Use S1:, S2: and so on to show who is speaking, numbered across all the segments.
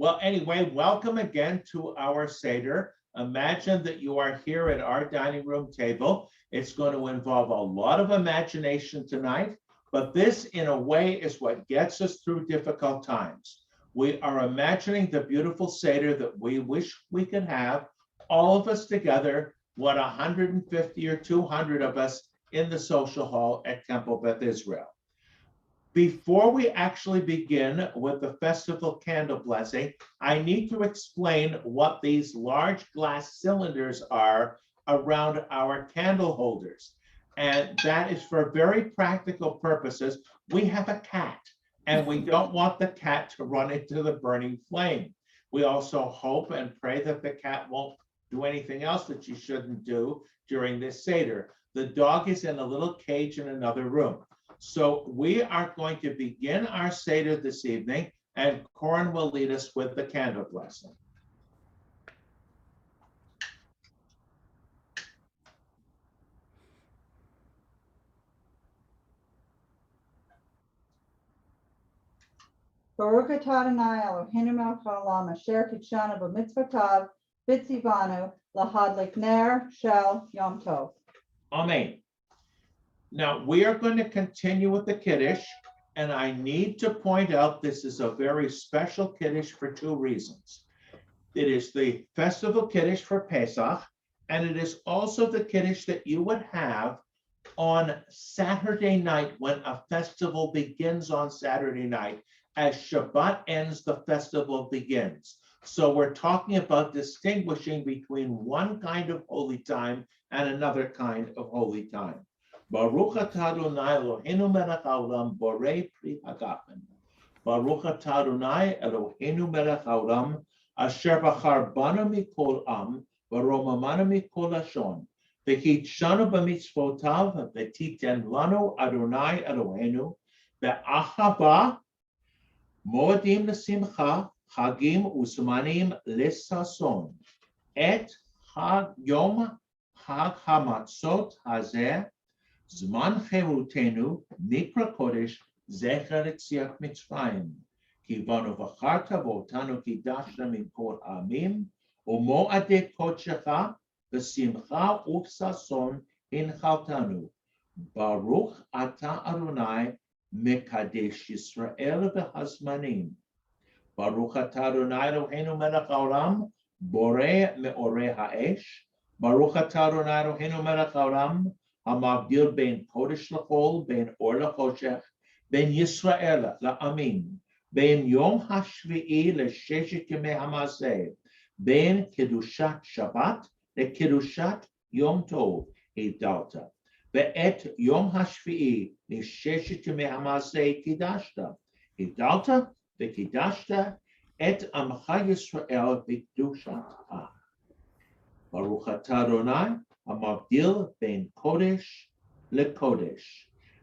S1: Well, anyway, welcome again to our Seder. Imagine that you are here at our dining room table. It's going to involve a lot of imagination tonight, but this, in a way, is what gets us through difficult times. We are imagining the beautiful Seder that we wish we could have, all of us together, 150 or 200 of us in the social hall at Temple Beth Israel. Before we actually begin with the festival candle blessing, I need to explain what these large glass cylinders are around our candle holders. And that is for very practical purposes. We have a cat, and we don't want the cat to run into the burning flame. We also hope and pray that the cat won't do anything else that she shouldn't do during this Seder. The dog is in a little cage in another room. So we are going to begin our Seder this evening, and Corin will lead us with the candle blessing.
S2: Baruch atah Adonai Eloheinu melech haolam asher kitshanu b'mitzvotav v'tzivanu lahadlik ner shel Yom Tov.
S1: Amen. Now, we are going to continue with the Kiddush, and I need to point out this is a very special Kiddush for two reasons. It is the festival Kiddush for Pesach, and it is also the Kiddush that you would have on Saturday night when a festival begins on Saturday night. As Shabbat ends, the festival begins. So we're talking about distinguishing between one kind of holy time and another kind of holy time. Baruch atah Adonai Eloheinu melech haolam borei pri hagafen. Baruch atah Adonai Eloheinu melech haolam asher bachar banu mikol am v'romamanu mikol lashon v'kidshanu b'mitzvotav v'titen lanu Adonai Eloheinu be'ahava moedim l'simcha chagim uzmanim l'sason et hag yom hag hamatzot hazeh Zman cherutenu mikra kodesh zecher etziat Mitzrayim. Ki banu v'charta v'otanu kidashna min kol ha'amim u'mo'adei kodshecha v'simcha u'sason hinchaltanu. Baruch ata Adonai mekadesh Yisrael v'hazmanim. Baruch ata Adonai Eloheinu melech haolam borei me'orei ha'esh. Baruch ata Adonai Eloheinu melech haolam המבדיל בין קודש לחול, בין אור לחושך, בין ישראל לעמים, בין יום השביעי לששת ימי המעשה, בין קדושת שבת לקדושת יום טוב, הגדלת, ואת יום השביעי לששת ימי המעשה קידשת, הגדלת וקידשת את עמך ישראל בקדושתך. ברוך אתה אדוני, Hamavdil ben Kodesh leKodesh.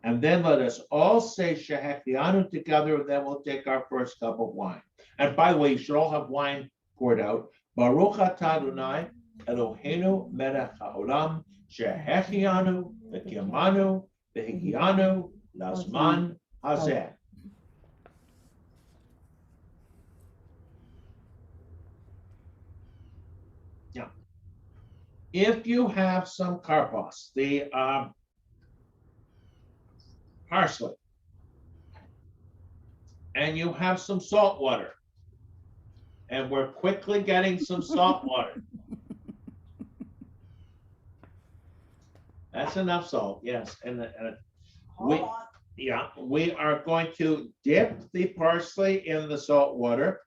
S1: And then let us all say Shehechianu together, and then we'll take our first cup of wine. And by the way, you should all have wine poured out. Baruch atah Adonai Eloheinu melech haolam Shehechianu v'kimanu v'higianu lazman hazeh. If you have some karpos, the parsley, and you have some salt water, and we're quickly getting some salt water. That's enough salt, yes. And we are going to dip the parsley in the salt water,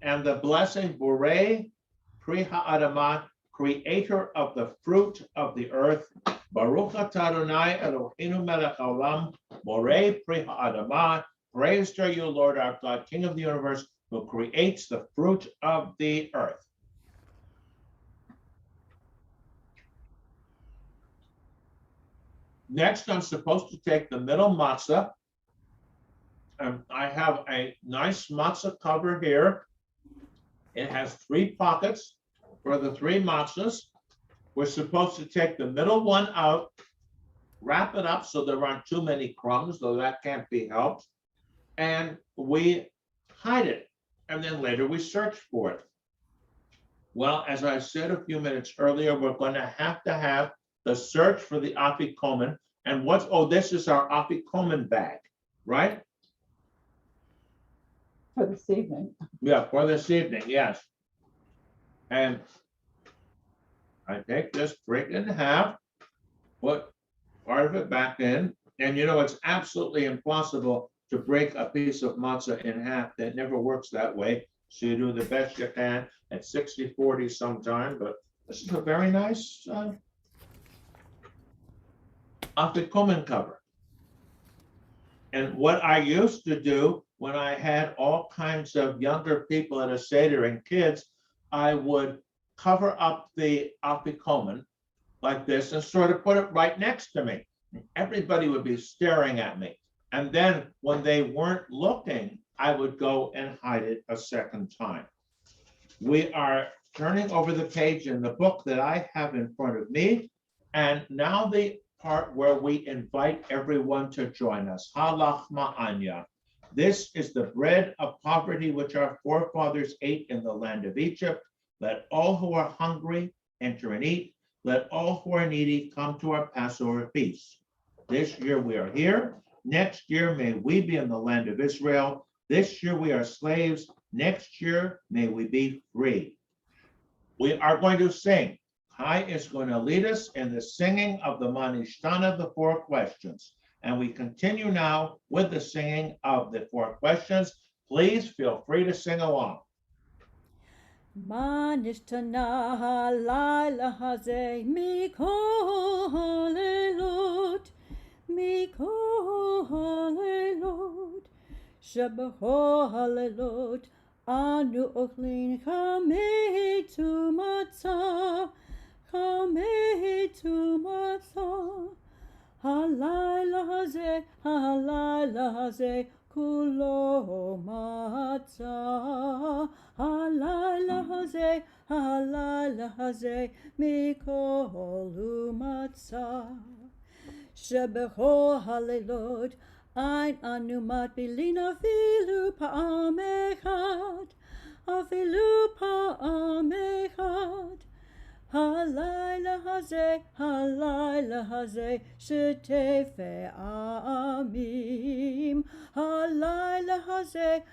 S1: and the blessing Borei Pri Ha'adamah, creator of the fruit of the earth. Baruch atah Adonai Eloheinu melech haolam borei pri ha'adamah. Praise to you, Lord our God, King of the universe, who creates the fruit of the earth. Next, I'm supposed to take the middle matzah, and I have a nice matzah cover here. It has 3 pockets for the 3 matzahs. We're supposed to take the middle one out, wrap it up so there aren't too many crumbs, though that can't be helped, and we hide it. and then later we search for it. Well, as I said a few minutes earlier, we're going to have the search for the afikomen. And this is our afikomen bag, right?
S2: For this evening.
S1: Yeah, for this evening, yes. And I take this, break it in half, put part of it back in. And it's absolutely impossible to break a piece of matzah in half. That never works that way. So you do the best you can at 60-40 sometime, but this is a very nice afikomen cover. And what I used to do when I had all kinds of younger people at a Seder and kids, I would cover up the afikomen like this and sort of put it right next to me. Everybody would be staring at me. And then when they weren't looking, I would go and hide it a second time. We are turning over the page in the book that I have in front of me. And now the part where we invite everyone to join us. Halach ma'anya. This is the bread of poverty which our forefathers ate in the land of Egypt. Let all who are hungry enter and eat. Let all who are needy come to our Passover feast. This year we are here. Next year may we be in the land of Israel. This year we are slaves. Next year may we be free. We are going to sing. Kai is going to lead us in the singing of the Manishtana, the 4 questions. And we continue now with the singing of the 4 questions. Please feel free to sing along.
S3: Manishtana halayla hazeh mikol halelot, mikol halelot, shebecho halelot, anu ochlin chametu matzah, chametu matzah, halayla hazeh, kulo matzah, halayla hazeh, mikol matzah. Shebecho halelot, ein anumat bilin afilu pa'am echad, afilu pa'am echad. Halayla hazeh, shetefei amim. Halayla hazeh,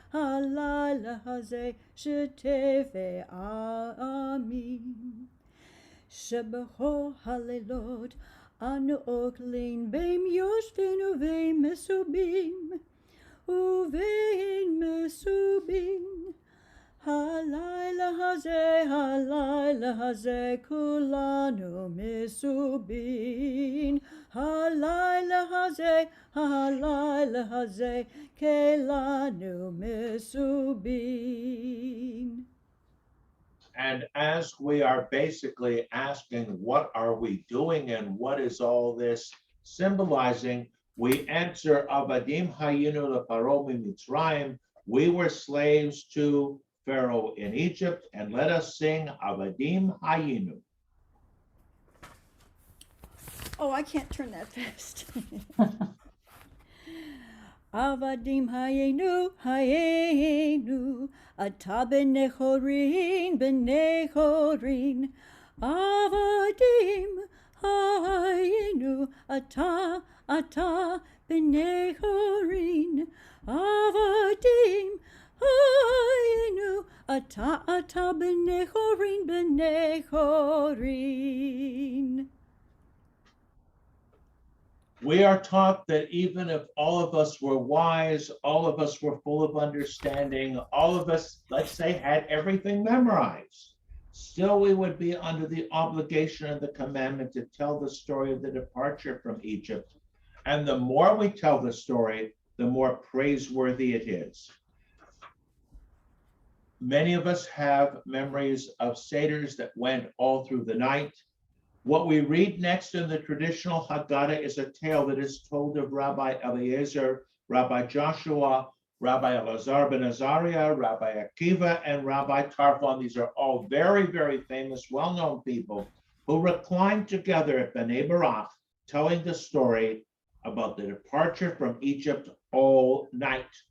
S3: shetefei amim. Shebecho halelot, anu oklin beim yoshvin uvein mesubin, uvein mesubin. Halayla hazeh, kulanu mesubin. Halayla hazeh, kelanu mesubin.
S1: And as we are basically asking, what are we doing and what is all this symbolizing? We answer, Avadim hayinu leparo mitzrayim. We were slaves to Pharaoh in Egypt, and let us sing Avadim hayinu.
S3: Oh, I can't turn that fast. Avadim hayenu, ata b'nechorin, Avadim hayenu, ata b'nechorin, Avadim hayenu, ata b'nechorin.
S1: We are taught that even if all of us were wise, all of us were full of understanding, all of us, let's say, had everything memorized, still we would be under the obligation of the commandment to tell the story of the departure from Egypt. And the more we tell the story, the more praiseworthy it is. Many of us have memories of Seders that went all through the night. What we read next in the traditional Haggadah is a tale that is told of Rabbi Eliezer, Rabbi Joshua, Rabbi Elazar ben Azariah, Rabbi Akiva, and Rabbi Tarfon. These are all very, very famous, well-known people who reclined together at Bnei Barak, telling the story about the departure from Egypt all night,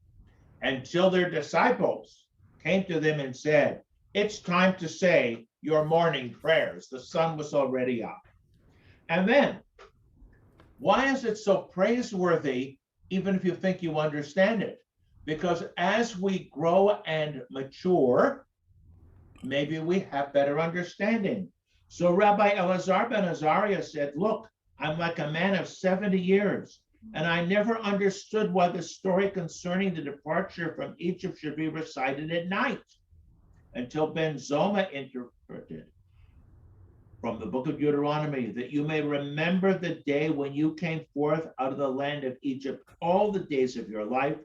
S1: until their disciples came to them and said, "It's time to say your morning prayers." The sun was already up. And then, why is it so praiseworthy, even if you think you understand it? Because as we grow and mature, maybe we have better understanding. So Rabbi Elazar ben Azariah said, "Look, I'm like a man of 70 years, and I never understood why the story concerning the departure from Egypt should be recited at night, until Ben Zoma interpreted from the book of Deuteronomy, that you may remember the day when you came forth out of the land of Egypt, all the days of your life.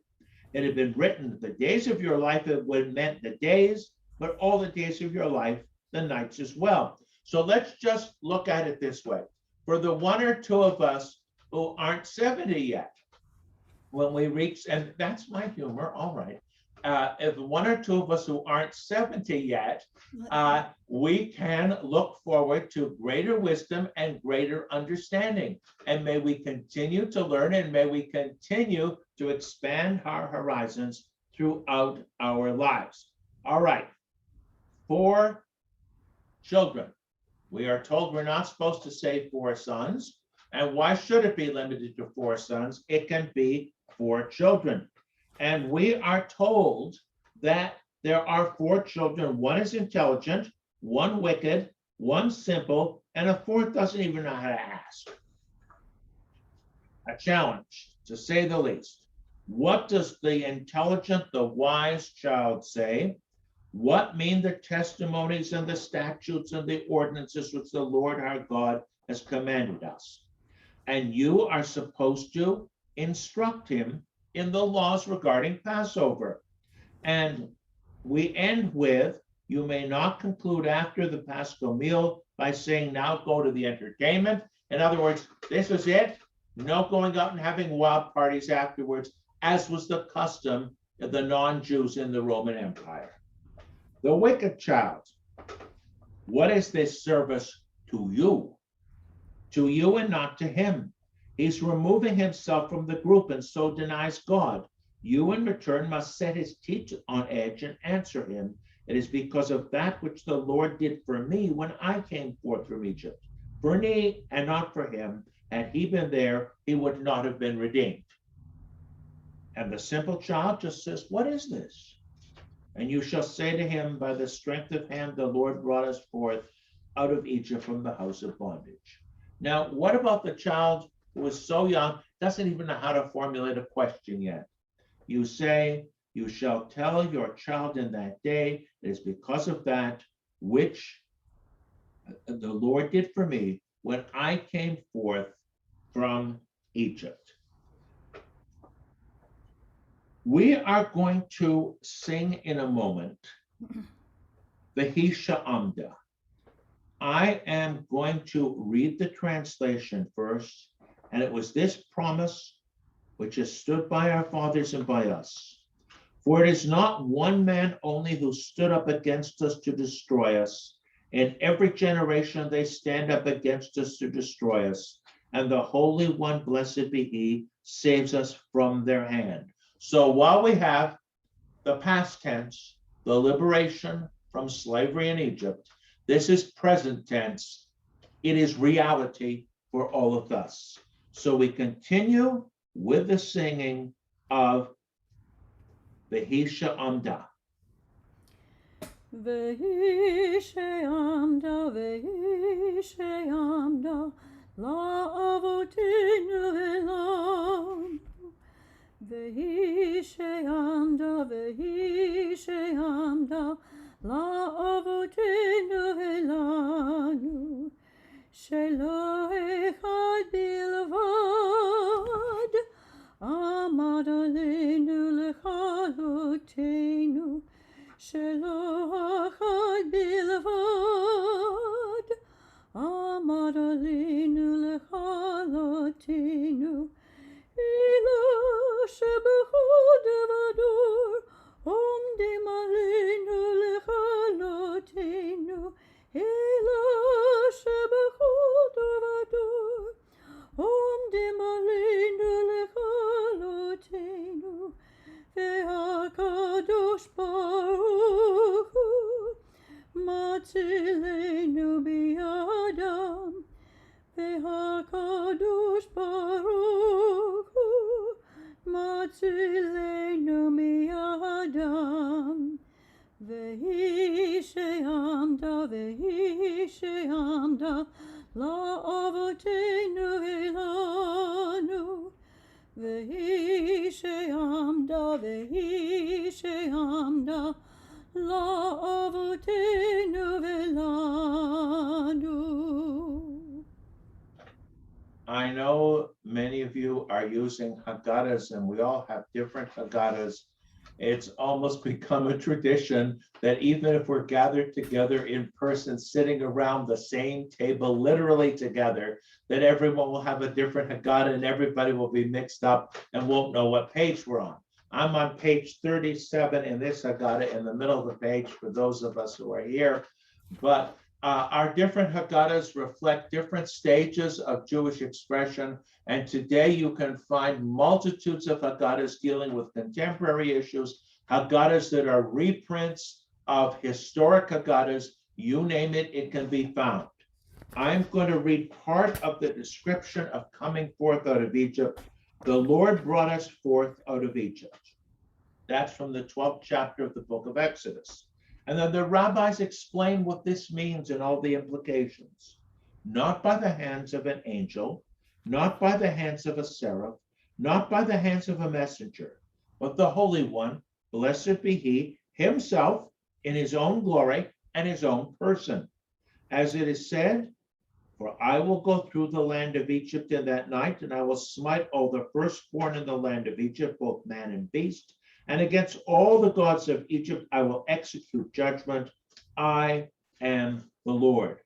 S1: It had been written, the days of your life, it would meant the days, but all the days of your life, the nights as well." So let's just look at it this way. For the one or two of us who aren't 70 yet, when we reach, and that's my humor, all right. If one or two of us who aren't 70 yet, we can look forward to greater wisdom and greater understanding. And may we continue to learn, and may we continue to expand our horizons throughout our lives. All right, 4 children. We are told we're not supposed to say 4 sons. And why should it be limited to 4 sons? It can be 4 children. And we are told that there are 4 children. One is intelligent, one wicked, one simple, and a 4th doesn't even know how to ask. A challenge, to say the least. What does the intelligent, the wise child say? What mean the testimonies and the statutes and the ordinances which the Lord our God has commanded us? And you are supposed to instruct him in the laws regarding Passover. And we end with, you may not conclude after the Paschal meal by saying, now go to the entertainment. In other words, this is it. No going out and having wild parties afterwards, as was the custom of the non-Jews in the Roman Empire. The wicked child, what is this service to you? To you and not to him. He's removing himself from the group and so denies God. You in return must set his teeth on edge and answer him. It is because of that which the Lord did for me when I came forth from Egypt. For me and not for him, had he been there, he would not have been redeemed. And the simple child just says, what is this? And you shall say to him, by the strength of hand, the Lord brought us forth out of Egypt from the house of bondage. Now, what about the child who is so young, doesn't even know how to formulate a question yet? You say, you shall tell your child in that day, it is because of that which the Lord did for me when I came forth from Egypt. We are going to sing in a moment the Hisha Amda. I am going to read the translation first, and it was this promise which has stood by our fathers and by us. For it is not one man only who stood up against us to destroy us. In every generation they stand up against us to destroy us, and the Holy One, blessed be he, saves us from their hand. So while we have the past tense, the liberation from slavery in Egypt, this is present tense. It is reality for all of us. So we continue with the singing of the Hisha Amda.
S3: Vehishe Amda, La Avotinu Elam. Vehishe Amda, La Avotinu Elanu. Shelo Echad Bilvad, Amad Aleinu Lechalotenu. Shelo Echad Bilvad, Amad Aleinu Lechalotenu. Elo Shebechol Devador, Omdim Aleinu Lechalotenu. Elo Shebechol Devador, Omdim Aleinu Lechalotenu. VeHaKadosh Baruch מצילנו בידם, והקדוש ברוך הוא מצילנו מידם. והיא שעמדה לאבותינו ולנו, והיא שעמדה לאבותינו ולנו.
S1: I know many of you are using Haggadahs, and we all have different Haggadahs. It's almost become a tradition that even if we're gathered together in person, sitting around the same table, literally together, that everyone will have a different Haggadah and everybody will be mixed up and won't know what page we're on. I'm on page 37 in this Haggadah, in the middle of the page for those of us who are here. But our different Haggadahs reflect different stages of Jewish expression. And today you can find multitudes of Haggadahs dealing with contemporary issues, Haggadahs that are reprints of historic Haggadahs. You name it, it can be found. I'm going to read part of the description of coming forth out of Egypt. The Lord brought us forth out of Egypt. That's from the 12th chapter of the book of Exodus. And then the rabbis explain what this means and all the implications. Not by the hands of an angel, not by the hands of a seraph, not by the hands of a messenger, but the Holy One, blessed be he, himself in his own glory and his own person. As it is said, for I will go through the land of Egypt in that night, and I will smite all the firstborn in the land of Egypt, both man and beast. And against all the gods of Egypt, I will execute judgment. I am the Lord.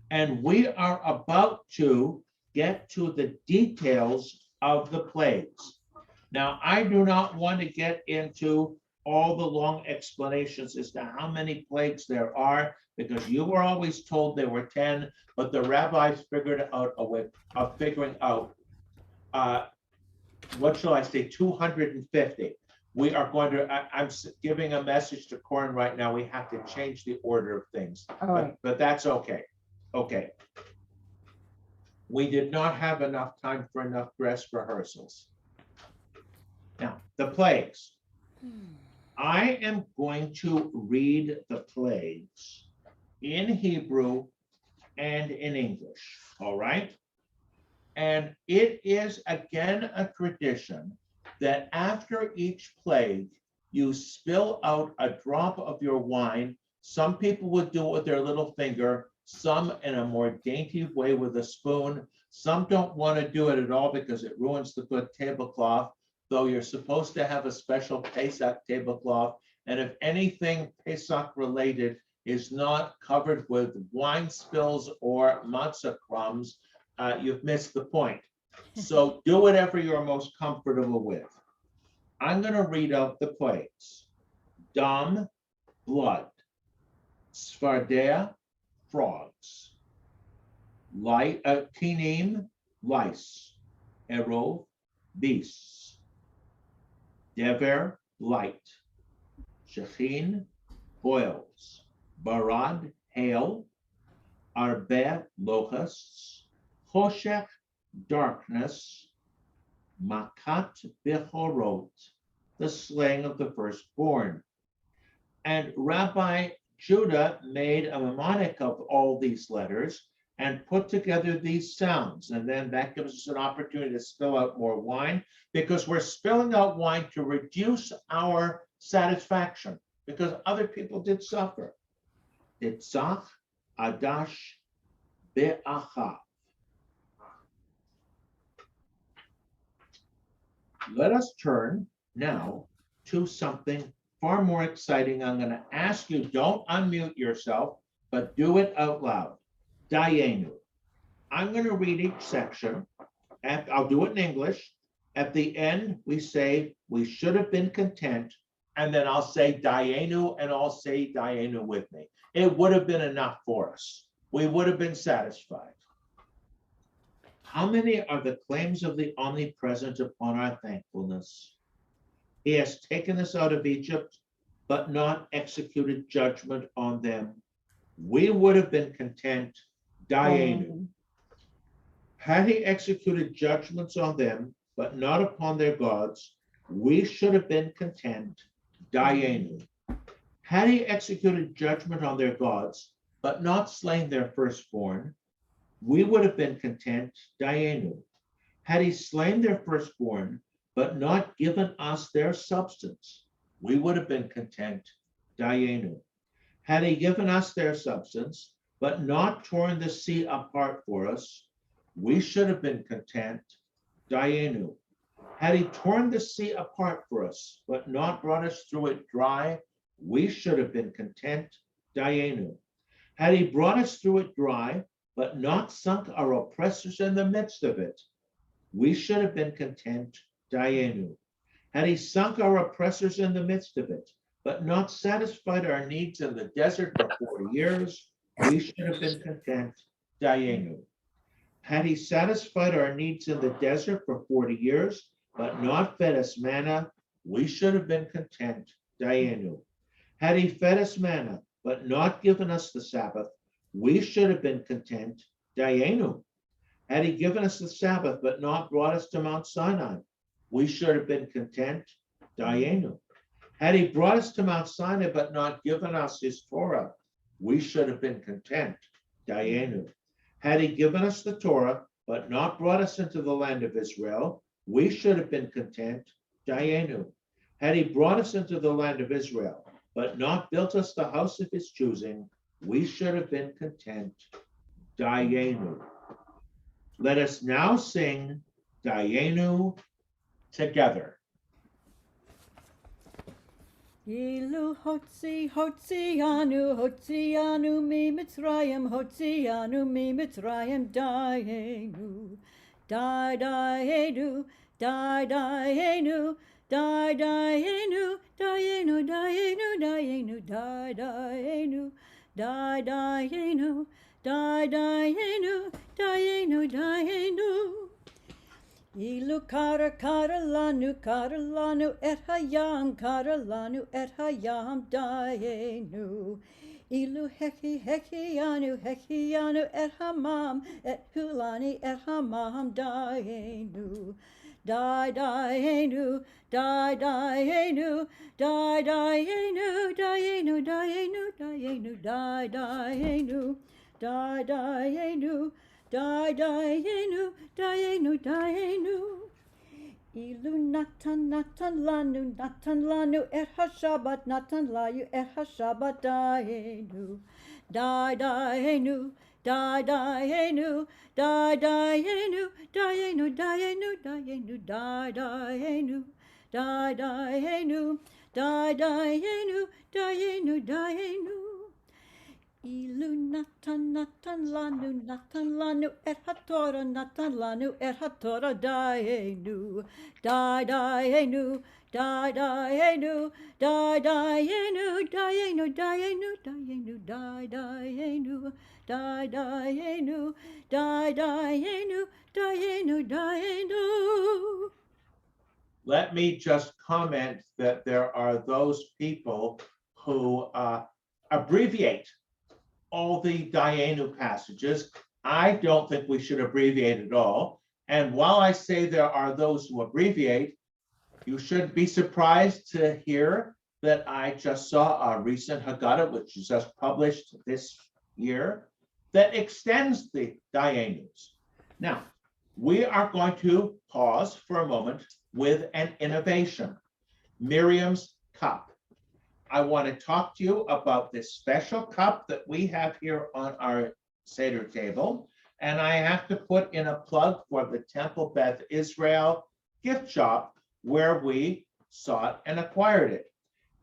S1: And we are about to get to the details of the plagues. Now, I do not want to get into all the long explanations as to how many plagues there are, because you were always told there were 10, but the rabbis figured out a way of figuring out, what shall I say, 250. We are going to, I'm giving a message to Corin right now. We have to change the order of things, but that's okay. Okay. We did not have enough time for enough dress rehearsals. Now, the plagues. I am going to read the plagues in Hebrew and in English, all right? And it is again a tradition that after each plague, you spill out a drop of your wine. Some people would do it with their little finger, some in a more dainty way with a spoon. Some don't want to do it at all because it ruins the good tablecloth, though you're supposed to have a special Pesach tablecloth. And if anything Pesach related is not covered with wine spills or matzah crumbs, you've missed the point. So do whatever you're most comfortable with. I'm going to read out the plagues. Dam, blood. Sfardea, frogs. Tinim, lice. Erov, beasts. Dever, light. Shechin, boils. Barad, hail. Arbe, locusts. Choshech, darkness. Makat bechorot, the slaying of the firstborn. And Rabbi Judah made a mnemonic of all these letters and put together these sounds. And then that gives us an opportunity to spill out more wine, because we're spilling out wine to reduce our satisfaction, because other people did suffer. Titzach, Adash, Be'achav. Let us turn now to something far more exciting. I'm going to ask you, don't unmute yourself, but do it out loud. Dayenu. I'm going to read each section, and I'll do it in English. At the end, we say, we should have been content, and then I'll say Dayenu, and I'll say Dayenu with me. It would have been enough for us. We would have been satisfied. How many are the claims of the omnipresent upon our thankfulness? He has taken us out of Egypt, but not executed judgment on them. we would have been content, Dayenu. Had he executed judgments on them, but not upon their gods, we should have been content, Dayenu. Had he executed judgment on their gods, but not slain their firstborn, we would have been content, Dayenu. Had he slain their firstborn, but not given us their substance, we would have been content, Dayenu. Had he given us their substance, but not torn the sea apart for us, we should have been content, Dayenu. Had he torn the sea apart for us, but not brought us through it dry, we should have been content, Dayenu. Had he brought us through it dry, but not sunk our oppressors in the midst of it, we should have been content, Dayenu. Had he sunk our oppressors in the midst of it, but not satisfied our needs in the desert for 40 years, we should have been content, Dayenu. Had he satisfied our needs in the desert for 40 years, but not fed us manna, we should have been content, Dayenu. Had he fed us manna, but not given us the Sabbath, we should have been content, Dayenu. Had he given us the Sabbath, but not brought us to Mount Sinai, we should have been content, Dayenu. Had he brought us to Mount Sinai, but not given us his Torah, we should have been content, Dayenu. Had he given us the Torah, but not brought us into the land of Israel, we should have been content, Dayenu. Had he brought us into the land of Israel, but not built us the house of his choosing, we should have been content, Dayenu. Let us now sing Dayenu together.
S3: Ilu hotzianu mi Mitzrayim, hotzianu mi Mitzrayim, Dayenu, Dayenu, Dayenu, Dayenu, Dayenu, Dayenu, Dayenu, Dayenu, Dayenu, Dayenu, Dayenu, Dayenu. Ilu karalanu et hayam Dayenu. Ilu hekianu et hulani et hamam Dayenu. Dayenu, Dayenu, Dayenu, Dayenu, Dayenu, Dayenu, Dayenu, Dayenu, Dayenu, Dayenu, Dayenu. Ilu natan lanu et hashabat natan layu et hashabat Dayenu. Dayenu, Dayenu, Dayenu, Dayenu, Dayenu, Dayenu, Dayenu, Dayenu, Dayenu, Dayenu, Dayenu. Ilu natan lanu et haTorah natan lanu et haTorah Dayenu. Dayenu, Dayenu, Dayenu, Dayenu, Dayenu, Dayenu, Dayenu, Dayenu, Dayenu, Dayenu, Dayenu.
S1: Let me just comment that there are those people who abbreviate all the Dayenu passages. I don't think we should abbreviate at all. And while I say there are those who abbreviate, you should be surprised to hear that I just saw a recent Haggadah, which is just published this year, that extends the Dayenus. Now, we are going to pause for a moment with an innovation, Miriam's cup. I want to talk to you about this special cup that we have here on our Seder table. And I have to put in a plug for the Temple Beth Israel gift shop where we sought and acquired it.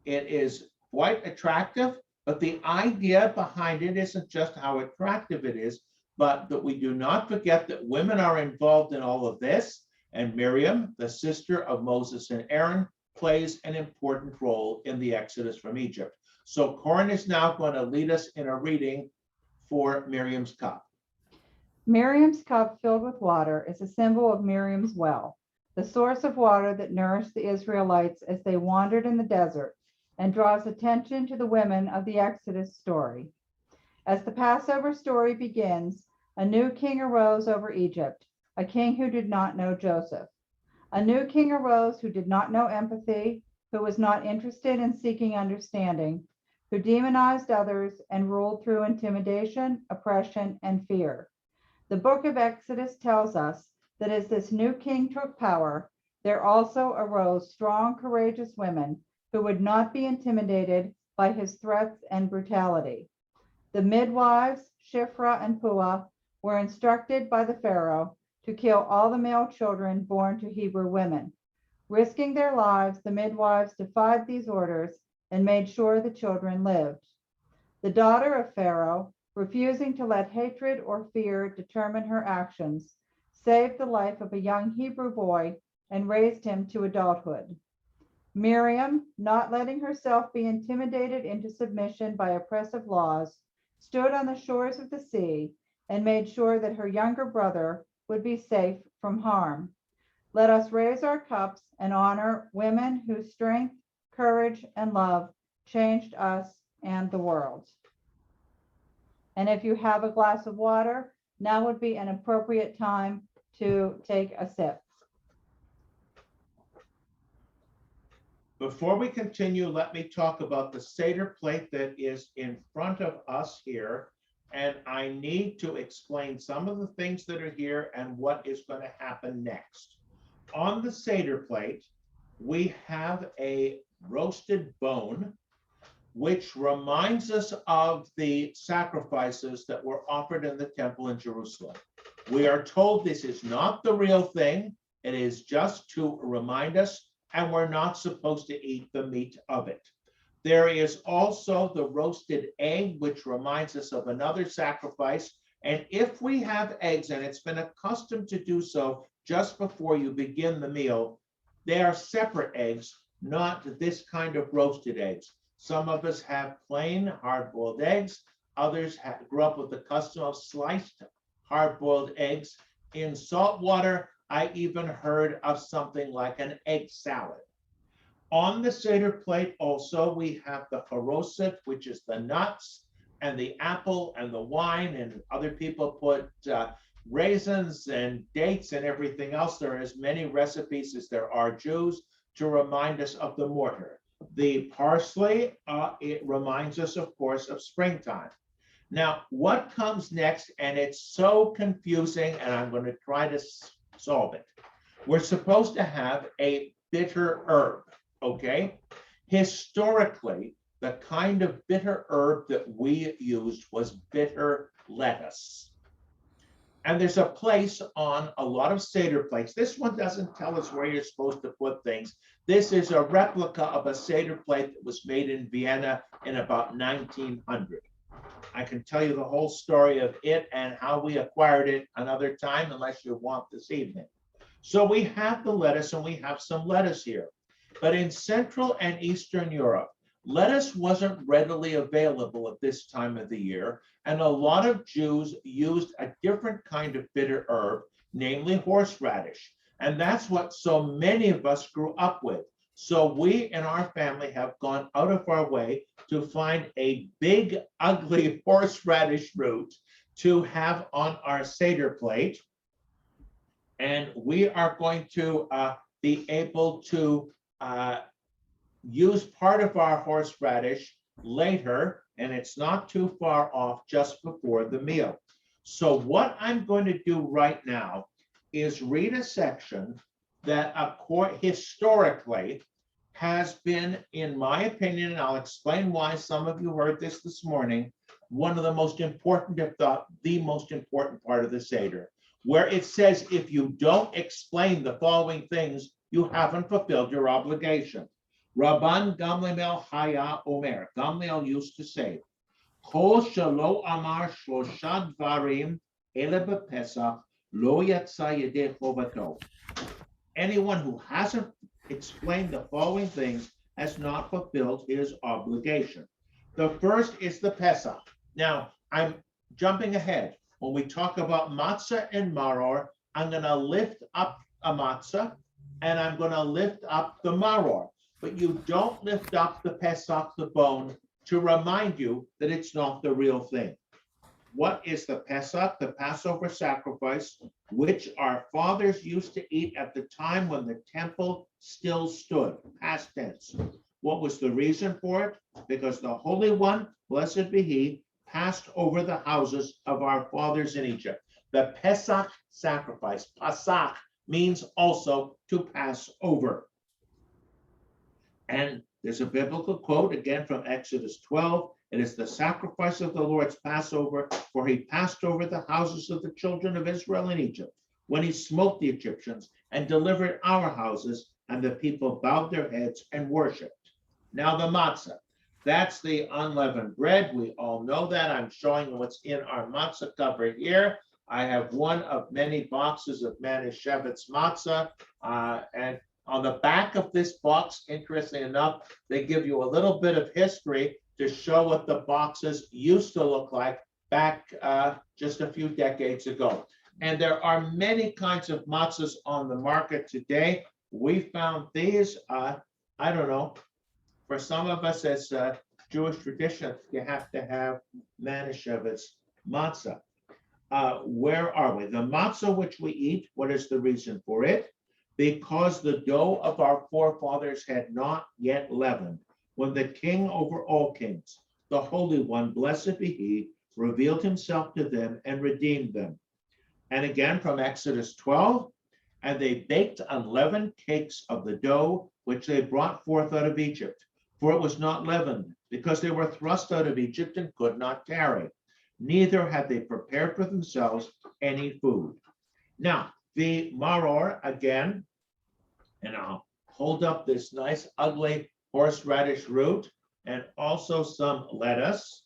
S1: It is quite attractive, but the idea behind it isn't just how attractive it is, but that we do not forget that women are involved in all of this. And Miriam, the sister of Moses and Aaron, plays an important role in the Exodus from Egypt. So Corin is now going to lead us in a reading for Miriam's cup.
S2: Miriam's cup filled with water is a symbol of Miriam's well, the source of water that nourished the Israelites as they wandered in the desert, and draws attention to the women of the Exodus story. As the Passover story begins, a new king arose over Egypt, a king who did not know Joseph. A new king arose who did not know empathy, who was not interested in seeking understanding, who demonized others and ruled through intimidation, oppression, and fear. The book of Exodus tells us that as this new king took power, there also arose strong, courageous women who would not be intimidated by his threats and brutality. The midwives, Shiphrah and Puah, were instructed by the Pharaoh to kill all the male children born to Hebrew women. Risking their lives, the midwives defied these orders and made sure the children lived. The daughter of Pharaoh, refusing to let hatred or fear determine her actions, saved the life of a young Hebrew boy and raised him to adulthood. Miriam, not letting herself be intimidated into submission by oppressive laws, stood on the shores of the sea and made sure that her younger brother would be safe from harm. Let us raise our cups and honor women whose strength, courage, and love changed us and the world. And if you have a glass of water, now would be an appropriate time to take a sip.
S1: Before we continue, let me talk about the Seder plate that is in front of us here. And I need to explain some of the things that are here and what is going to happen next. On the Seder plate, we have a roasted bone, which reminds us of the sacrifices that were offered in the temple in Jerusalem. We are told this is not the real thing. It is just to remind us, and we're not supposed to eat the meat of it. There is also the roasted egg, which reminds us of another sacrifice. And if we have eggs, and it's been accustomed to do so just before you begin the meal, they are separate eggs, not this kind of roasted eggs. Some of us have plain hard-boiled eggs. Others grew up with the custom of sliced hard-boiled eggs in salt water. I even heard of something like an egg salad. On the Seder plate also, we have the haroset, which is the nuts and the apple and the wine, and other people put raisins and dates and everything else. There are as many recipes as there are Jews to remind us of the mortar. The parsley, it reminds us, of course, of springtime. Now, what comes next, and it's so confusing, and I'm going to try to solve it. We're supposed to have a bitter herb, okay? Historically, the kind of bitter herb that we used was bitter lettuce. And there's a place on a lot of Seder plates. This one doesn't tell us where you're supposed to put things. This is a replica of a Seder plate that was made in Vienna in about 1900. I can tell you the whole story of it and how we acquired it another time, unless you want this evening. So we have the lettuce, and we have some lettuce here. But in Central and Eastern Europe, lettuce wasn't readily available at this time of the year, and a lot of Jews used a different kind of bitter herb, namely horseradish. And that's what so many of us grew up with. So we in our family have gone out of our way to find a big, ugly horseradish root to have on our Seder plate. And we are going to be able to use part of our horseradish later, and it's not too far off, just before the meal. So what I'm going to do right now is read a section that historically has been, in my opinion, and I'll explain why some of you heard this morning, one of the most important, if not the most important part of the Seder, where it says if you don't explain the following things, you haven't fulfilled your obligation. Rabban Gamliel Haya Omer. Gamliel used to say, Kol shelo amar shlosha dvarim ele b'Pesach lo yatsa yedei chovato. Anyone who hasn't explained the following things has not fulfilled his obligation. The first is the Pesach. Now, I'm jumping ahead. When we talk about matzah and maror, I'm going to lift up a matzah and I'm going to lift up the maror. But you don't lift up the Pesach, the bone, to remind you that it's not the real thing. What is the Pesach, the Passover sacrifice, which our fathers used to eat at the time when the temple still stood, past tense. What was the reason for it? Because the Holy One, blessed be he, passed over the houses of our fathers in Egypt. The Pesach sacrifice, Pesach, means also to pass over. And there's a biblical quote again from Exodus 12. It is the sacrifice of the Lord's Passover, for he passed over the houses of the children of Israel in Egypt when he smote the Egyptians and delivered our houses, and the people bowed their heads and worshiped. Now the matzah, that's the unleavened bread. We all know that. I'm showing what's in our matzah cover here. I have one of many boxes of Manischewitz matzah, and on the back of this box, interesting enough, they give you a little bit of history to show what the boxes used to look like back just a few decades ago. And there are many kinds of matzahs on the market today. We found these, I don't know, for some of us as Jewish tradition, you have to have Manischewitz matzah. Where are we? The matzah which we eat, what is the reason for it? Because the dough of our forefathers had not yet leavened, when the King over all kings, the Holy One, blessed be he, revealed himself to them and redeemed them. And again from Exodus 12, and they baked unleavened cakes of the dough which they brought forth out of Egypt, for it was not leavened, because they were thrust out of Egypt and could not tarry. Neither had they prepared for themselves any food. Now, the maror, again, and I'll hold up this nice, ugly horseradish root, and also some lettuce.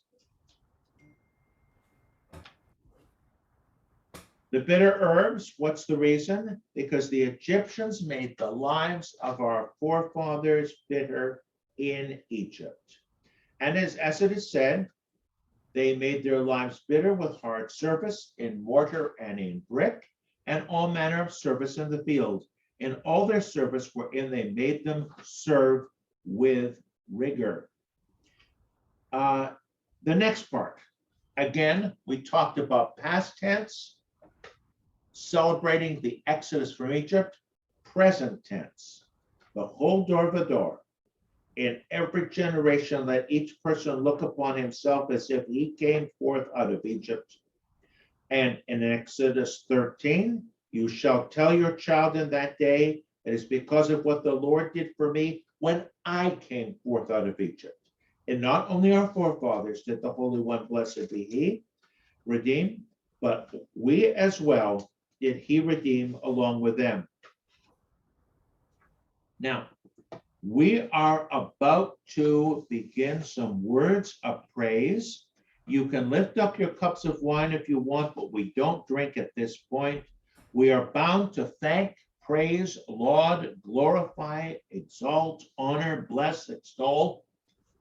S1: The bitter herbs, what's the reason? Because the Egyptians made the lives of our forefathers bitter in Egypt. And as it is said, they made their lives bitter with hard service in mortar and in brick, and all manner of service in the field. In all their service wherein they made them serve with rigor. The next part, again, we talked about past tense, celebrating the Exodus from Egypt, present tense, the whole door of the door. In every generation, let each person look upon himself as if he came forth out of Egypt. And in Exodus 13, you shall tell your child in that day, it is because of what the Lord did for me when I came forth out of Egypt. And not only our forefathers did the Holy One, blessed be he, redeem, but we as well did he redeem along with them. Now, we are about to begin some words of praise. You can lift up your cups of wine if you want, but we don't drink at this point. We are bound to thank, praise, laud, glorify, exalt, honor, bless, extol,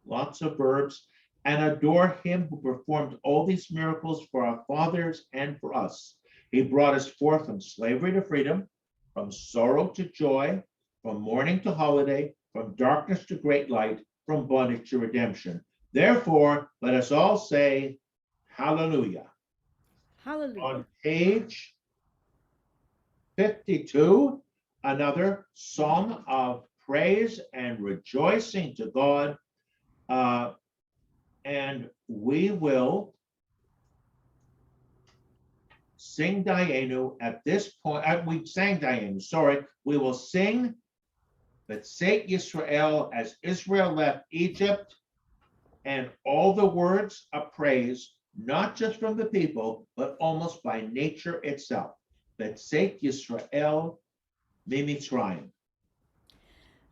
S1: lots of verbs, and adore him who performed all these miracles for our fathers and for us. He brought us forth from slavery to freedom, from sorrow to joy, from mourning to holiday, from darkness to great light, from bondage to redemption. Therefore, let us all say, hallelujah.
S3: Hallelujah.
S1: On page 52, another psalm of praise and rejoicing to God. And we will sing Dayenu at this point. We sang Dayenu, sorry. We will sing B'tzeit Yisrael as Israel left Egypt, and all the words of praise, not just from the people, but almost by nature itself. B'tzeit Yisrael miMitzrayim.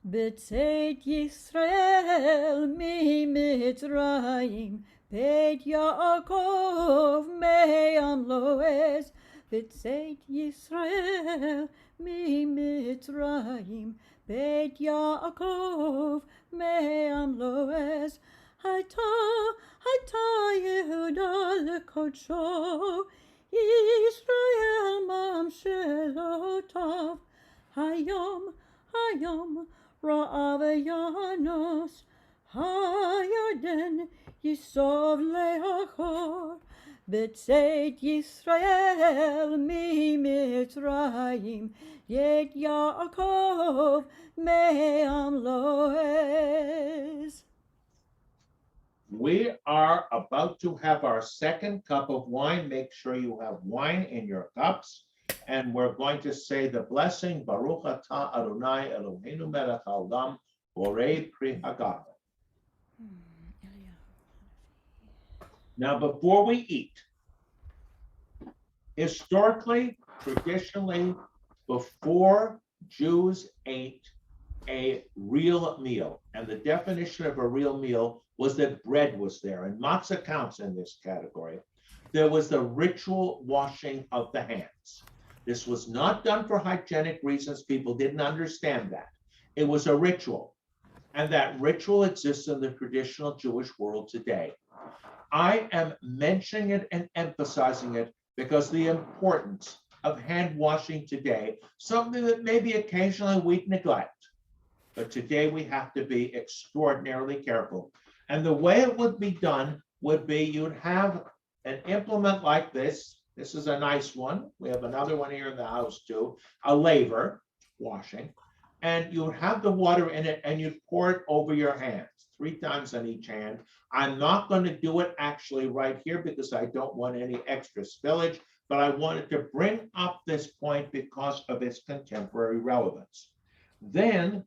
S3: B'tzeit Yisrael miMitzrayim, Beit Yaakov me'am lo'ez. B'tzeit Yisrael miMitzrayim, Beit Yaakov me'am lo'ez. Hayta Yehuda lekodsho, Yisrael mamshelotav. Hayom Ra'av Yanos, Hayarden Yisov leachor, בצאת ישראל ממצרים, את יעקב מעם לועז.
S1: We are about to have our second cup of wine. Make sure you have wine in your cups. And we're going to say the blessing, Baruch atah Adonai Eloheinu melech haolam, borei pri hagafen. Now, before we eat, historically, traditionally, before Jews ate a real meal, and the definition of a real meal was that bread was there, and matzah counts in this category. There was the ritual washing of the hands. This was not done for hygienic reasons. People didn't understand that. It was a ritual, and that ritual exists in the traditional Jewish world today. I am mentioning it and emphasizing it because the importance of hand washing today, something that maybe occasionally we neglect, but today we have to be extraordinarily careful. And the way it would be done would be you'd have an implement like this. This is a nice one. We have another one here in the house too, a laver washing. And you would have the water in it and you'd pour it over your hands 3 times on each hand. I'm not going to do it actually right here because I don't want any extra spillage, but I wanted to bring up this point because of its contemporary relevance. Then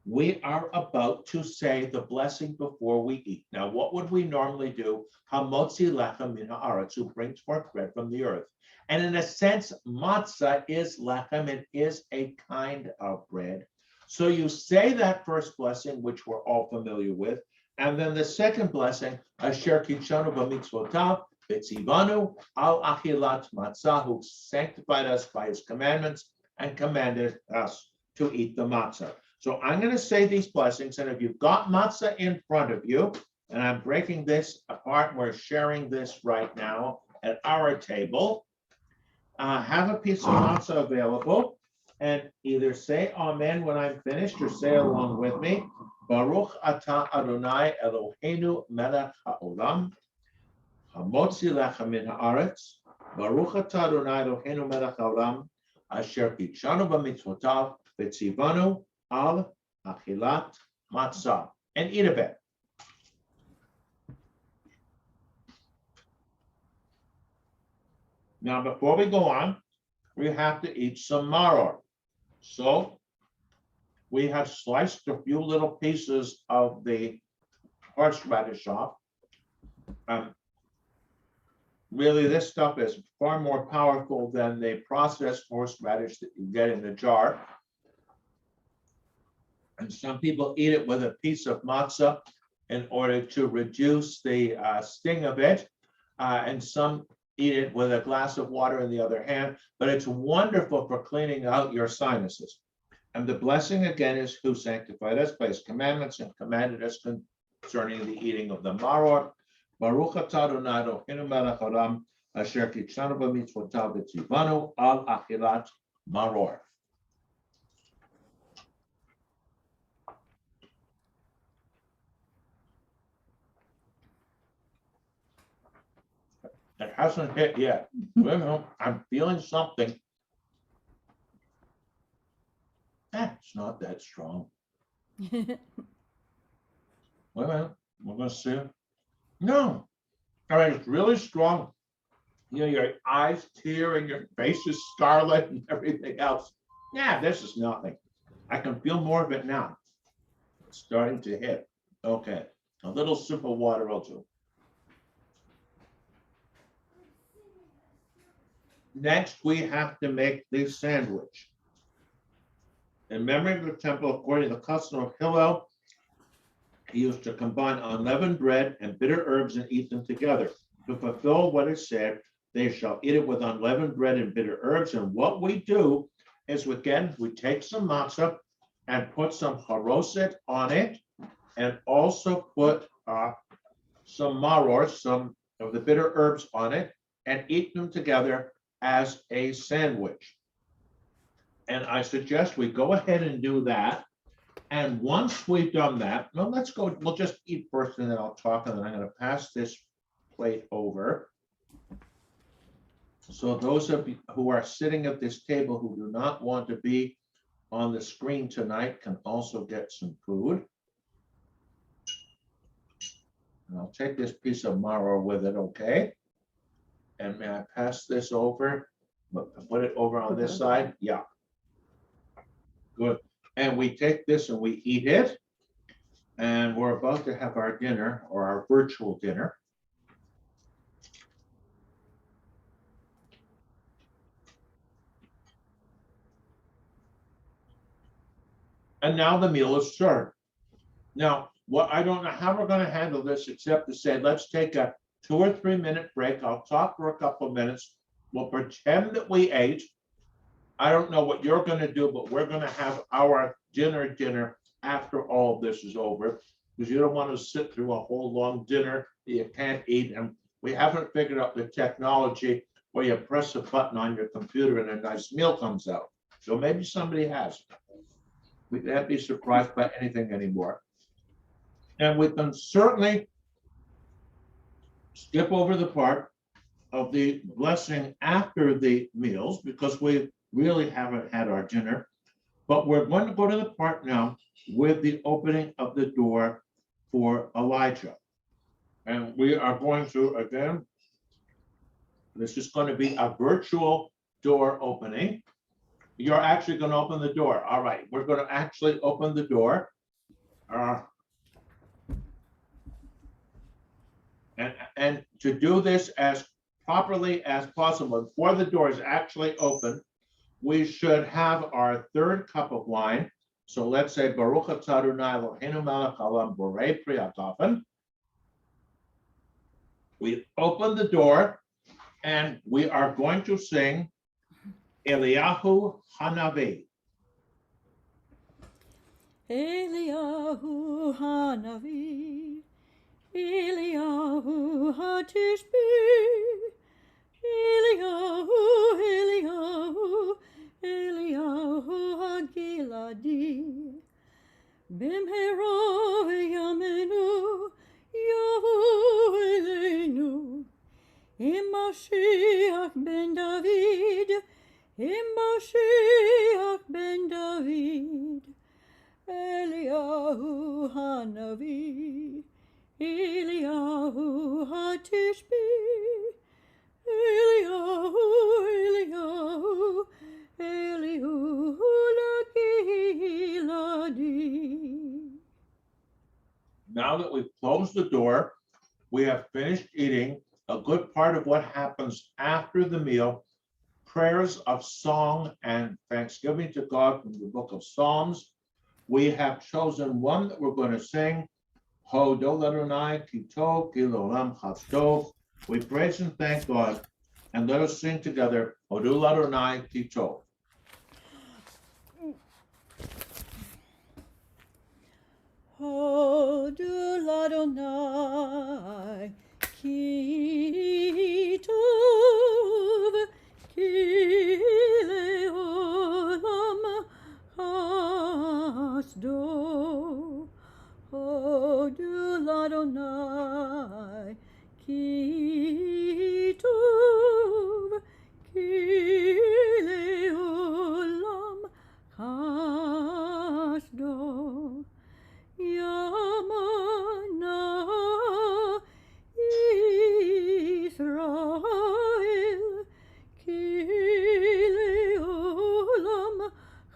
S1: we are about to say the blessing before we eat. Now, what would we normally do? Hamotzi lechem min haaretz, who brings forth bread from the earth. And in a sense, matzah is lechem, it is a kind of bread. So you say that first blessing, which we're all familiar with, and then the second blessing, Asher kitshanu b'mitzvotav, v'tzivanu al achilat matzah, who sanctified us by his commandments and commanded us to eat the matzah. So I'm going to say these blessings, and if you've got matzah in front of you, and I'm breaking this apart, we're sharing this right now at our table, have a piece of matzah available, and either say amen when I'm finished, or say along with me, Baruch atah Adonai Eloheinu melech haolam, hamotzi lechem min haaretz, Baruch atah Adonai Eloheinu melech haolam, asher kitshanu b'mitzvotav, v'tzivanu al achilat matzah, and eat a bit. Now, before we go on, we have to eat some maror. So we have sliced a few little pieces of the horseradish off. Really, this stuff is far more powerful than the processed horseradish that you get in the jar. And some people eat it with a piece of matzah in order to reduce the sting of it. And some eat it with a glass of water in the other hand. But it's wonderful for cleaning out your sinuses. And the blessing again is who sanctified us by his commandments and commanded us concerning the eating of the maror. Baruch atah Adonai Eloheinu melech haolam, asher kitshanu b'mitzvotav v'tzivanu al achilat maror. It hasn't hit yet. Well, I'm feeling something. It's not that strong. Wait a minute, we're going to see it. No, all right, it's really strong. You know, your eyes tear and your face is scarlet and everything else. Yeah, this is nothing. I can feel more of it now. It's starting to hit. Okay, a little sip of water will do. Next, we have to make the sandwich. In memory of the temple, according to the custom of Hillel, he used to combine unleavened bread and bitter herbs and eat them together. To fulfill what is said, they shall eat it with unleavened bread and bitter herbs. And what we do is, again, we take some matzah and put some haroset on it, and also put some maror, some of the bitter herbs on it, and eat them together as a sandwich. And I suggest we go ahead and do that. And once we've done that, well, let's go, we'll just eat first and then I'll talk, and then I'm going to pass this plate over. So those of you who are sitting at this table who do not want to be on the screen tonight can also get some food. And I'll take this piece of marrow with it, okay? And may I pass this over? Put it over on this side? Yeah. Good. And we take this and we eat it. And we're about to have our dinner, or our virtual dinner. And now the meal is served. Now, I don't know how we're going to handle this except to say, let's take a 2 or 3 minute break. I'll talk for a couple of minutes. We'll pretend that we ate. I don't know what you're going to do, but we're going to have our dinner after all of this is over, because you don't want to sit through a whole long dinner that you can't eat. And we haven't figured out the technology where you press a button on your computer and a nice meal comes out. So maybe somebody has. We can't be surprised by anything anymore. And we can certainly skip over the part of the blessing after the meals, because we really haven't had our dinner. But we're going to go to the part now with the opening of the door for Elijah. And we are going to, again, this is going to be a virtual door opening. You're actually going to open the door. All right, we're going to actually open the door. And to do this as properly as possible, before the door is actually open, we should have our third cup of wine. So let's say Baruch atah Adonai Eloheinu melech haolam borei pri hagafen. We open the door and we are going to sing Eliyahu Hanavi.
S3: Eliyahu Hanavi, Eliyahu Hatishbi, Eliyahu, Eliyahu, Eliyahu Hagiladi, Bimhero v'yamenu, Yahu Eleinu, Mashiach ben David, Mashiach ben David, Eliyahu Hanavi, Eliyahu Hatishbi, Eliyahu, Eliyahu, Eliyahu Lagiladi.
S1: Now that we've closed the door, we have finished eating. A good part of what happens after the meal, prayers of song and thanksgiving to God from the book of Psalms. We have chosen one that we're going to sing. Hodol Adonai ki tov ki l'olam chasdov. We praise and thank God, and let us sing together. Hodol Adonai ki tov.
S3: Hodul Adonai ki tov ki le'olam chasdo. Hodul Adonai ki tov ki le'olam chasdo. Yamana Israel ki le'olam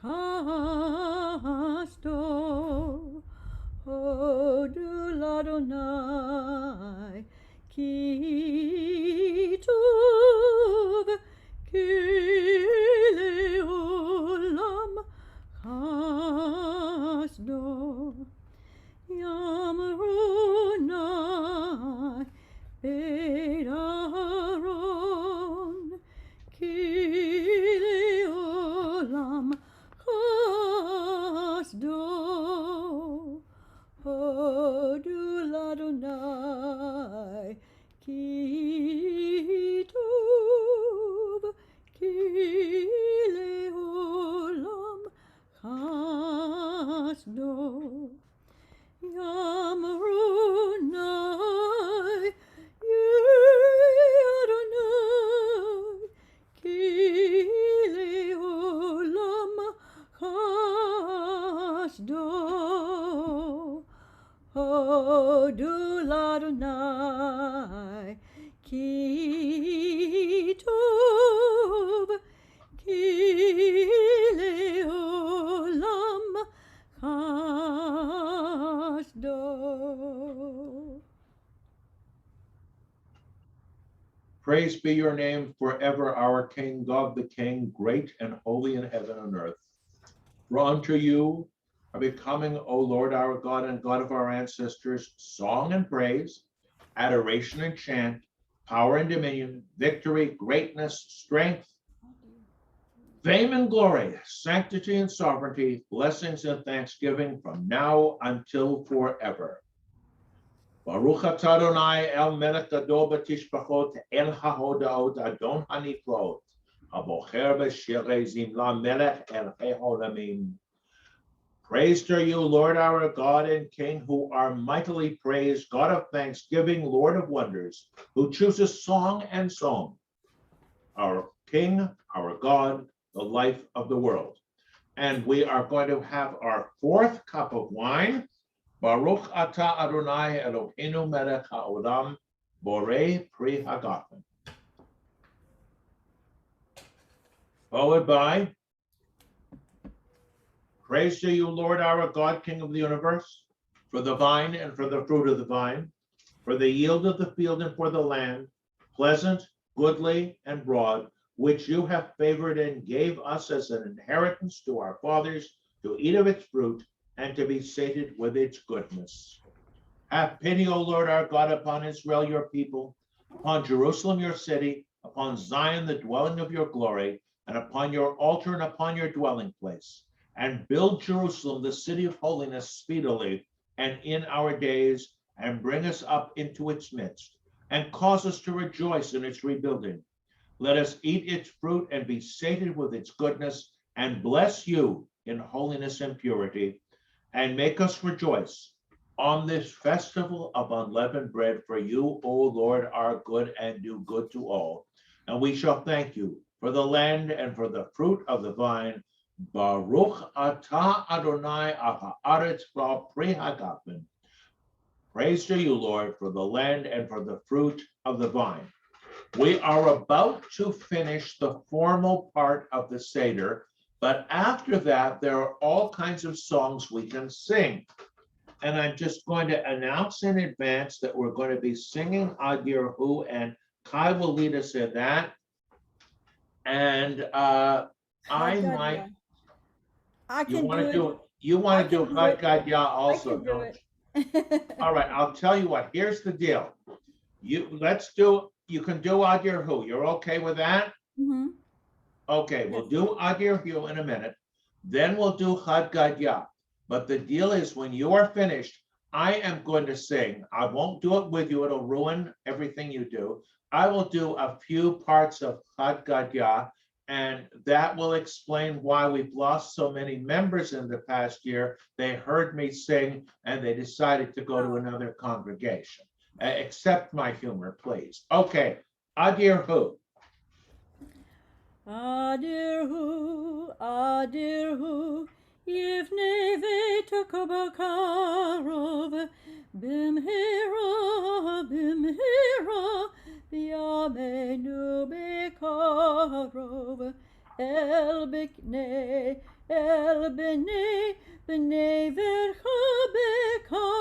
S3: chasdo. Hodul Adonai ki tov ki le'olam chasdo. Yamrunai Beit Aaron ki le'olam chasdo. Hodul Adonai ki tov ki le'olam chasdo. Yamrunai
S1: Praise be your name forever, our King, God the King, great and holy in heaven and earth. For unto you are becoming, O Lord, our God and God of our ancestors, song and praise, adoration and chant, power and dominion, victory, greatness, strength, fame and glory, sanctity and sovereignty, blessings and thanksgiving from now until forever. Baruch atah Adonai el melech gadol b'tishbachot el hahodaot adon haniklot habocher b'shirei zimla melech el heholamim. Praise to you, Lord our God and King, who are mightily praised, God of thanksgiving, Lord of wonders, who chooses song and song, our King, our God, the life of the world. And we are going to have our fourth cup of wine. Baruch atah Adonai Eloheinu melech haolam borei pri hagafen. Followed by, praise to you, Lord our God, King of the universe, for the vine and for the fruit of the vine, for the yield of the field and for the land, pleasant, goodly, and broad, which you have favored and gave us as an inheritance to our fathers, to eat of its fruit and to be sated with its goodness. Have pity, O Lord our God, upon Israel, your people, upon Jerusalem, your city, upon Zion, the dwelling of your glory, and upon your altar and upon your dwelling place. And build Jerusalem, the city of holiness, speedily and in our days, and bring us up into its midst, and cause us to rejoice in its rebuilding. Let us eat its fruit and be sated with its goodness, and bless you in holiness and purity, and make us rejoice on this festival of unleavened bread. For you, O Lord, are good and do good to all. And we shall thank you for the land and for the fruit of the vine. Baruch atah Adonai ha'aretz pri hagafen. Praise to you, Lord, for the land and for the fruit of the vine. We are about to finish the formal part of the Seder, but after that, there are all kinds of songs we can sing. And I'm just going to announce in advance that we're going to be singing Ad Yerhu, and Kai will lead us in that. And I might.
S3: I
S1: You
S3: can
S1: want
S3: do
S1: to
S3: it.
S1: do it? You want to do
S3: do
S1: Chad
S3: it.
S1: Gadya
S3: I
S1: also,
S3: can do
S1: don't
S3: it.
S1: you? All right, I'll tell you what. Here's the deal. You can do Ad Yerhu. You're okay with that?
S3: Mm-hmm.
S1: Okay, we'll do Ad Yerhu in a minute. Then we'll do Chad Gadya. But the deal is, when you are finished, I am going to sing. I won't do it with you. It'll ruin everything you do. I will do a few parts of Chad Gadya, and that will explain why we've lost so many members in the past year. They heard me sing, and they decided to go to another congregation. Accept my humor, please. Okay, Ad Yerhu.
S3: Adirhu, Yivnei Veitaka Bakarov, Bimhira, B'yameinu Bekarov, El B'nei Vercha Bekarov.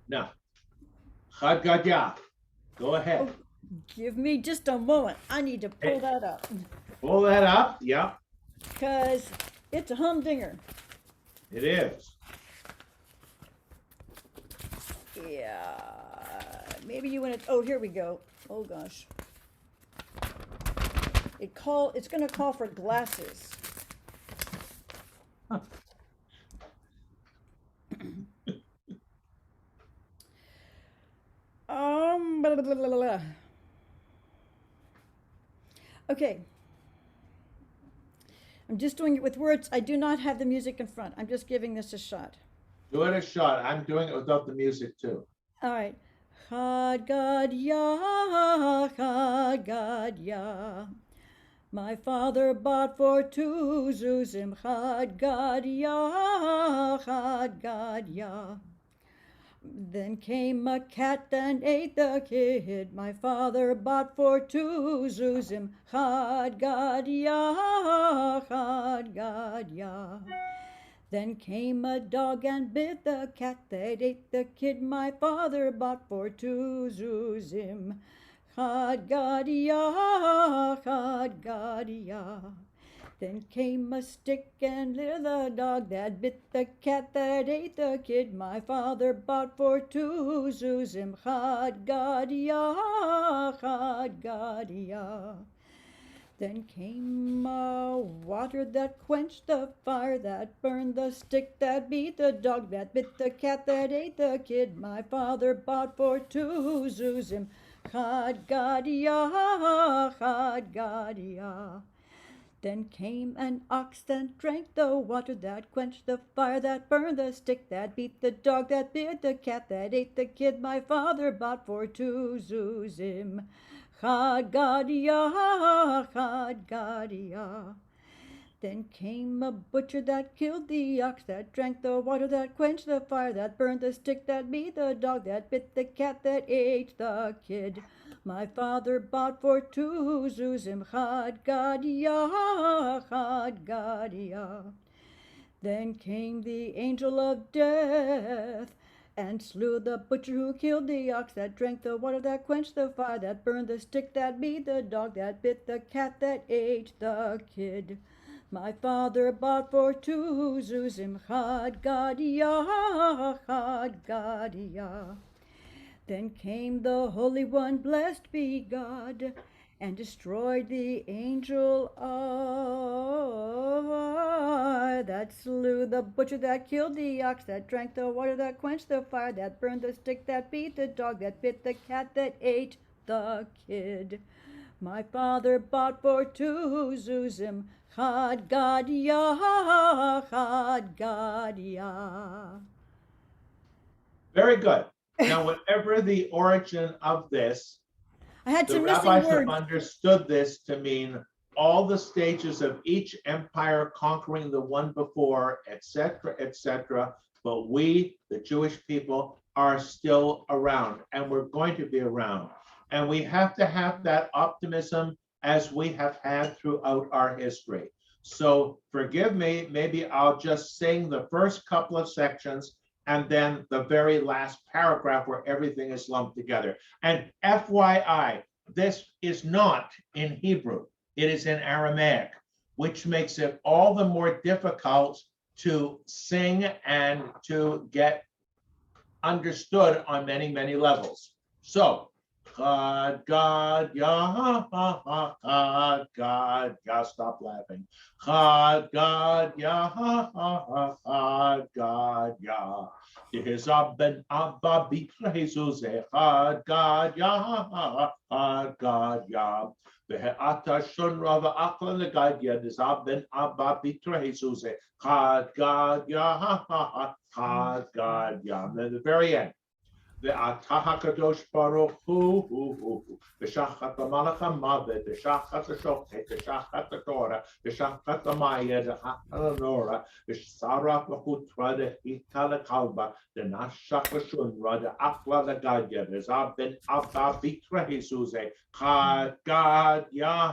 S1: Now, Chad Gadya. Go ahead.
S3: Give me just a moment. I need to pull that up
S1: Pull that up. Yeah,
S3: because it's a humdinger.
S1: it is.
S3: Yeah, maybe you want to. Oh, here we go. Oh gosh, it's going to call for glasses. Blah, blah, blah, blah. Okay. I'm just doing it with words. I do not have the music in front. I'm just giving this a shot.
S1: Do it a shot. I'm doing it without the music too.
S3: All right. Chad Gadya, Chad Gadya. My father bought for 2 zuzim. Chad Gadya, Chad Gadya. Then came a cat and ate the kid. My father bought for 2 zuzim. Chad Gadya, Chad Gadya. Then came a dog and bit the cat that ate the kid my father bought for 2 zuzim. Chad gadia, chad gadia. Then came a stick and little dog that bit the cat that ate the kid my father bought for 2 zuzim. Chad gadia, chad gadia. Then came a water that quenched the fire, that burned the stick that beat the dog that bit the cat that ate the kid my father bought for 2 zuzim. Chad gadia, chad gadia. Then came an ox that drank the water that quenched the fire, that burned the stick that beat the dog that bit the cat that ate the kid my father bought for 2 zuzim. Chad gadia, chad gadia. Then came a butcher that killed the ox that drank the water that quenched the fire, that burned the stick that beat the dog that bit the cat that ate the kid my father bought for 2 zuzim. Chad gadia, chad gadia. Then came the angel of death and slew the butcher who killed the ox that drank the water that quenched the fire, that burned the stick that beat the dog that bit the cat that ate the kid my father bought for 2 zuzim. Chad gadia, chad gadia. Then came the Holy One, blessed be God, and destroyed the angel of that slew the butcher that killed the ox that drank the water that quenched the fire, that burned the stick that beat the dog that bit the cat that ate the kid my father bought for 2 zuzim. Chad gadia, chad gadia.
S1: Very good. Now, whatever the origin of this,
S3: I had
S1: the
S3: some missing
S1: rabbis have
S3: words.
S1: understood this to mean all the stages of each empire conquering the one before, etc., etc. But we, the Jewish people, are still around, and we're going to be around. And we have to have that optimism as we have had throughout our history. So forgive me, maybe I'll just sing the first couple of sections and then the very last paragraph where everything is lumped together. And FYI, this is not in Hebrew, it is in Aramaic, which makes it all the more difficult to sing and to get understood on many, many levels. So, Chad gadia, chad gadia, stop laughing. Chad gadia, chad gadia. Yehezab ben Abba bitra Jesus, chad gadia, chad gadia. Ve'ata shunra ve'akla negadia, Yehezab ben Abba bitra Jesus, chad gadia, chad gadia. And then the very end. ואתה הקדוש ברוך הוא, ושחט המלאך המוות, ושחט השופט, ושחט התורה, ושחט המאיה, הנורא, ושרף החוטרה, דהיתה לכלבה, דנשך לשונרה, דאכלה לגדיה, וזב בן אבא ביטרה היסוסה, חד גדיה,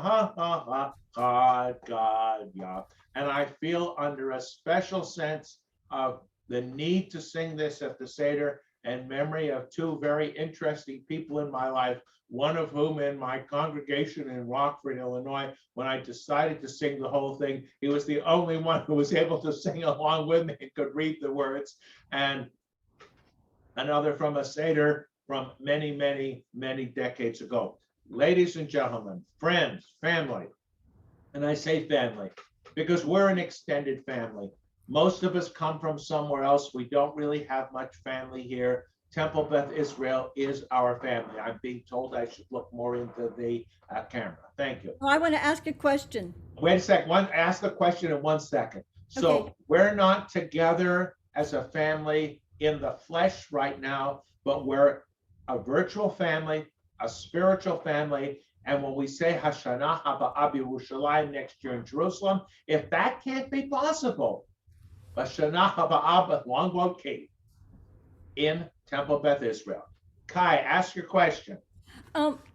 S1: חד גדיה. And I feel under a special sense of the need to sing this at the Seder, and memory of 2 very interesting people in my life, one of whom in my congregation in Rockford, Illinois, when I decided to sing the whole thing, he was the only one who was able to sing along with me and could read the words, and another from a Seder from many, many, many decades ago. Ladies and gentlemen, friends, family, and I say family because we're an extended family. Most of us come from somewhere else. We don't really have much family here. Temple Beth Israel is our family. I'm being told I should look more into the camera. Thank you.
S3: Oh, I want to ask a question.
S1: Wait a sec. Ask the question in 1 second. So
S3: Okay.
S1: we're not together as a family in the flesh right now, but we're a virtual family, a spiritual family. And when we say Hashanah Haba Yerushalayim next year in Jerusalem, if that can't be possible, Hashanah Haba Longboat Kate in Temple Beth Israel. Kai, ask your question.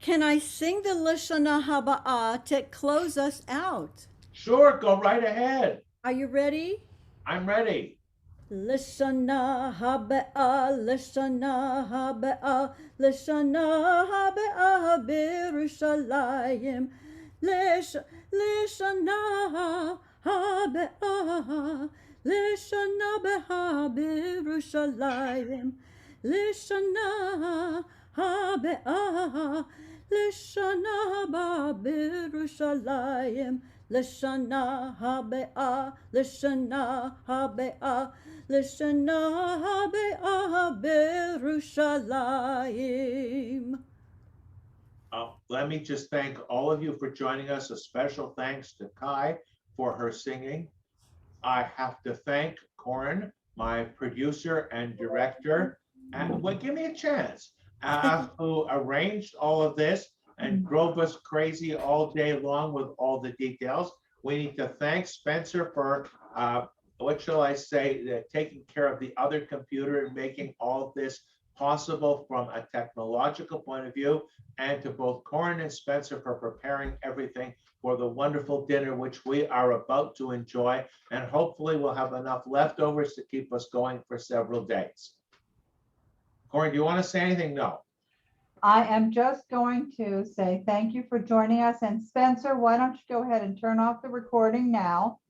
S3: Can I sing the Lashana Haba'ah to close us out?
S1: Sure, go right ahead.
S3: Are you ready?
S1: I'm ready.
S3: Lishana habe'ah, Lishana habe'ah, Lishana habe'ah b'Yerushalayim. Lishana habe'ah, Lishana be'ah b'Yerushalayim. Lishana habe'ah, Lishana haba b'Yerushalayim. Lishana habe'ah, Lishana habe'ah, Lishana habe'ah b'Yerushalayim.
S1: Let me just thank all of you for joining us. A special thanks to Kai for her singing. I have to thank Corin, my producer and director, and well, give me a chance, who arranged all of this and drove us crazy all day long with all the details. We need to thank Spencer for, what shall I say, taking care of the other computer and making all of this possible from a technological point of view, and to both Corin and Spencer for preparing everything for the wonderful dinner which we are about to enjoy, and hopefully we'll have enough leftovers to keep us going for several days. Corin, do you want to say anything? No.
S2: I am just going to say thank you for joining us. And Spencer, why don't you go ahead and turn off the recording now?